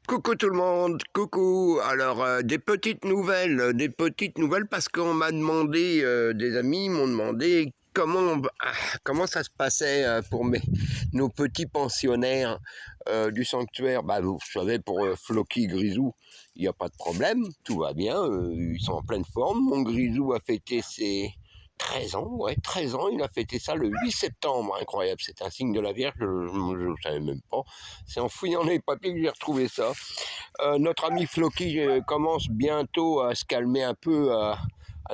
Coucou tout le monde, coucou. Alors des petites nouvelles parce qu'on m'a demandé, des amis m'ont demandé comment ça se passait pour nos petits pensionnaires du sanctuaire. Bah vous savez pour Floki Grisou, il n'y a pas de problème, tout va bien, ils sont en pleine forme. Mon Grisou a fêté ses 13 ans, ouais, 13 ans, il a fêté ça le 8 septembre, incroyable, c'est un signe de la Vierge, je ne savais même pas, c'est en fouillant les papiers que j'ai retrouvé ça. Notre ami Floki commence bientôt à se calmer un peu, à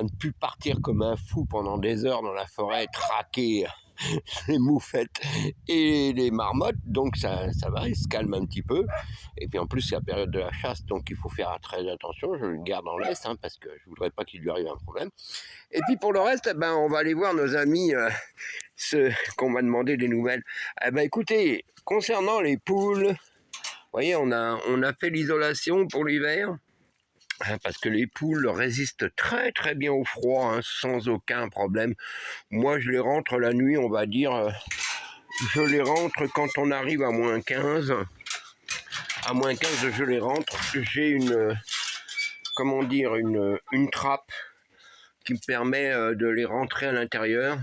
ne plus partir comme un fou pendant des heures dans la forêt, traquer les moufettes et les marmottes, donc ça va, il se calme un petit peu. Et puis en plus c'est la période de la chasse, donc il faut faire très attention, je le garde en laisse, parce que je voudrais pas qu'il lui arrive un problème. Et puis pour le reste, on va aller voir nos amis, ceux qu'on m'a demandé des nouvelles. Écoutez, concernant les poules, vous voyez, on a fait l'isolation pour l'hiver, parce que les poules résistent très très bien au froid, sans aucun problème. Moi je les rentre la nuit, on va dire, je les rentre quand on arrive à moins 15. À moins 15 je les rentre, j'ai une trappe qui me permet de les rentrer à l'intérieur.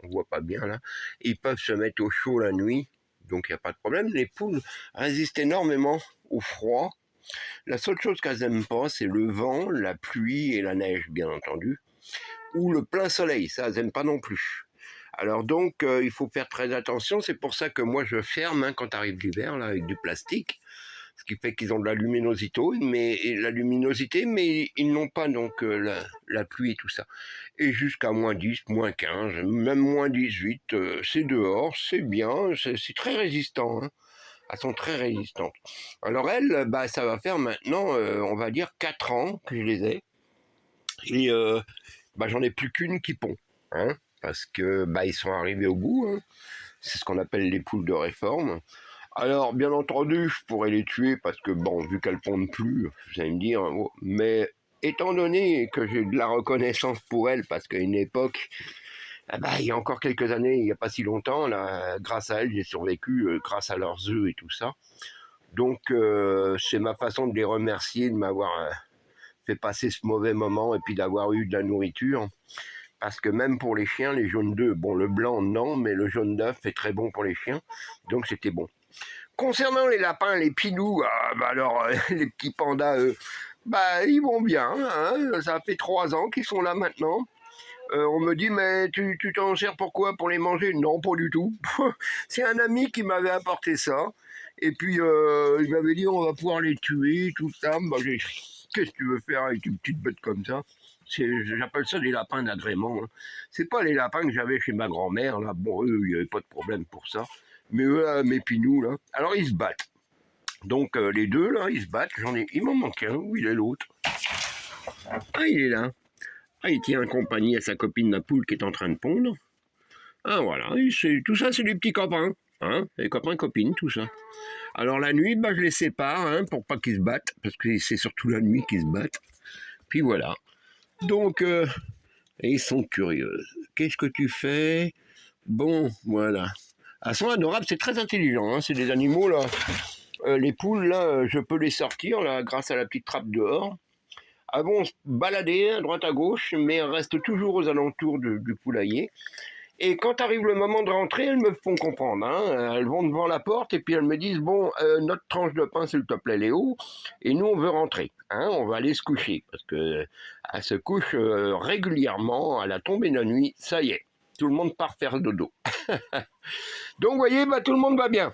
On voit pas bien là. Ils peuvent se mettre au chaud la nuit, donc il n'y a pas de problème. Les poules résistent énormément au froid. La seule chose qu'elles n'aiment pas, c'est le vent, la pluie et la neige, bien entendu. Ou le plein soleil, ça, elles n'aiment pas non plus. Alors donc, il faut faire très attention. C'est pour ça que moi, je ferme quand arrive l'hiver, là, avec du plastique. Ce qui fait qu'ils ont de la luminosité, mais ils n'ont pas donc la pluie et tout ça. Et jusqu'à moins 10, moins 15, même moins 18, c'est dehors, c'est bien, c'est très résistant. Elles sont très résistantes. Alors elles, ça va faire maintenant, on va dire 4 ans que je les ai. Et j'en ai plus qu'une qui pond. Parce que ils sont arrivés au bout. C'est ce qu'on appelle les poules de réforme. Alors, bien entendu, je pourrais les tuer parce que, vu qu'elles pondent plus, vous allez me dire, mais étant donné que j'ai de la reconnaissance pour elles, parce qu'à une époque, il y a encore quelques années, il n'y a pas si longtemps, là, grâce à elles, j'ai survécu, grâce à leurs œufs et tout ça. Donc, c'est ma façon de les remercier de m'avoir fait passer ce mauvais moment et puis d'avoir eu de la nourriture. Parce que même pour les chiens, les jaunes d'œufs, le blanc non, mais le jaune d'œuf est très bon pour les chiens, donc c'était bon. Concernant les lapins, les pinous, les petits pandas, eux, ils vont bien, ça fait 3 ans qu'ils sont là maintenant. On me dit, mais tu t'en sers pourquoi? Pour les manger? Non, pas du tout. C'est un ami qui m'avait apporté ça, et puis il m'avait dit, on va pouvoir les tuer, tout ça. Qu'est-ce que tu veux faire avec une petite bête comme ça? J'appelle ça des lapins d'agrément. C'est pas les lapins que j'avais chez ma grand-mère, là. Eux, il n'y avait pas de problème pour ça. Mais eux, mes pinous, là, alors ils se battent. Donc les deux, là, ils se battent. Il m'en manque un. Où il est l'autre? Ah, il est là. Ah, il tient compagnie à sa copine la poule qui est en train de pondre. Ah, voilà. Tout ça, c'est des petits copains. Les copains, copines, tout ça. Alors la nuit, je les sépare, pour pas qu'ils se battent. Parce que c'est surtout la nuit qu'ils se battent. Puis voilà. Donc, ils sont curieux. Qu'est-ce que tu fais? Bon, voilà. Elles sont adorables, c'est très intelligent, c'est des animaux, là. Les poules, là, je peux les sortir, là, grâce à la petite trappe dehors. Elles vont se balader à droite à gauche, mais elles restent toujours aux alentours du poulailler. Et quand arrive le moment de rentrer, elles me font comprendre. Elles vont devant la porte et puis elles me disent, notre tranche de pain, s'il te plaît, Léo, et nous, on veut rentrer. On va aller se coucher, parce que elles se couchent régulièrement à la tombée de la nuit, ça y est. Tout le monde part faire dodo. Donc, vous voyez, tout le monde va bien.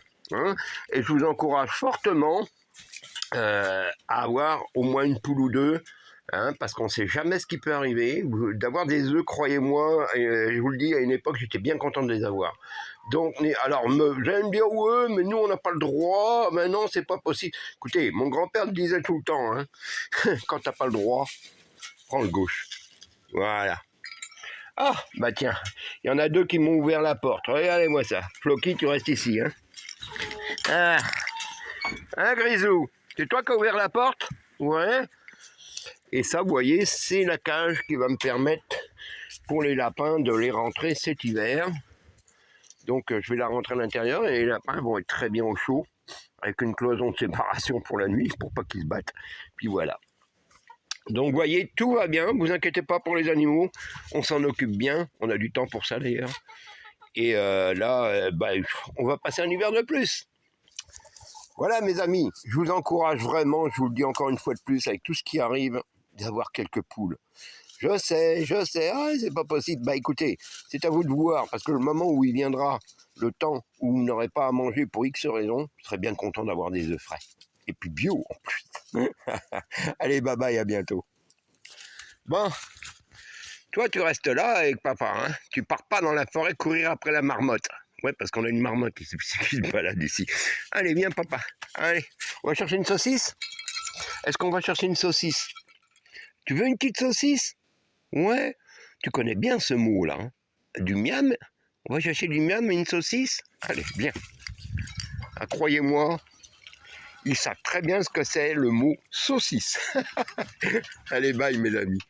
Et je vous encourage fortement à avoir au moins une poule ou deux, parce qu'on ne sait jamais ce qui peut arriver. D'avoir des œufs, croyez-moi, je vous le dis, à une époque, j'étais bien content de les avoir. Donc, alors, j'aime bien, ouais, mais nous, on n'a pas le droit. Mais non, c'est pas possible. Écoutez, mon grand-père me disait tout le temps, quand t'as pas le droit, prends le gauche. Voilà. Ah, tiens, il y en a deux qui m'ont ouvert la porte. Regardez-moi ça. Floki, tu restes ici, Grisou, c'est toi qui as ouvert la porte? Ouais. Et ça, vous voyez, c'est la cage qui va me permettre, pour les lapins, de les rentrer cet hiver. Donc, je vais la rentrer à l'intérieur et les lapins vont être très bien au chaud. avec une cloison de séparation pour la nuit, pour pas qu'ils se battent. Puis voilà. Donc vous voyez, tout va bien, vous inquiétez pas pour les animaux, on s'en occupe bien, on a du temps pour ça d'ailleurs. Et là, on va passer un hiver de plus. Voilà mes amis, je vous encourage vraiment, je vous le dis encore une fois de plus, avec tout ce qui arrive, d'avoir quelques poules. Je sais, c'est pas possible. Bah écoutez, c'est à vous de voir, parce que le moment où il viendra, le temps où vous n'aurez pas à manger pour X raisons, je serais bien content d'avoir des œufs frais. Et puis bio en plus. Allez, bye bye, à bientôt. Bon, toi tu restes là avec papa, hein. Tu pars pas dans la forêt courir après la marmotte. Ouais, parce qu'on a une marmotte qui se balade ici. Allez, viens papa. Allez, on va chercher une saucisse. Est-ce qu'on va chercher une saucisse? Tu veux une petite saucisse? Ouais, tu connais bien ce mot-là. Hein. Du miam. On va chercher du miam et une saucisse. Allez, viens. Ah, croyez-moi, ils savent très bien ce que c'est le mot saucisse. Allez, bye mes amis.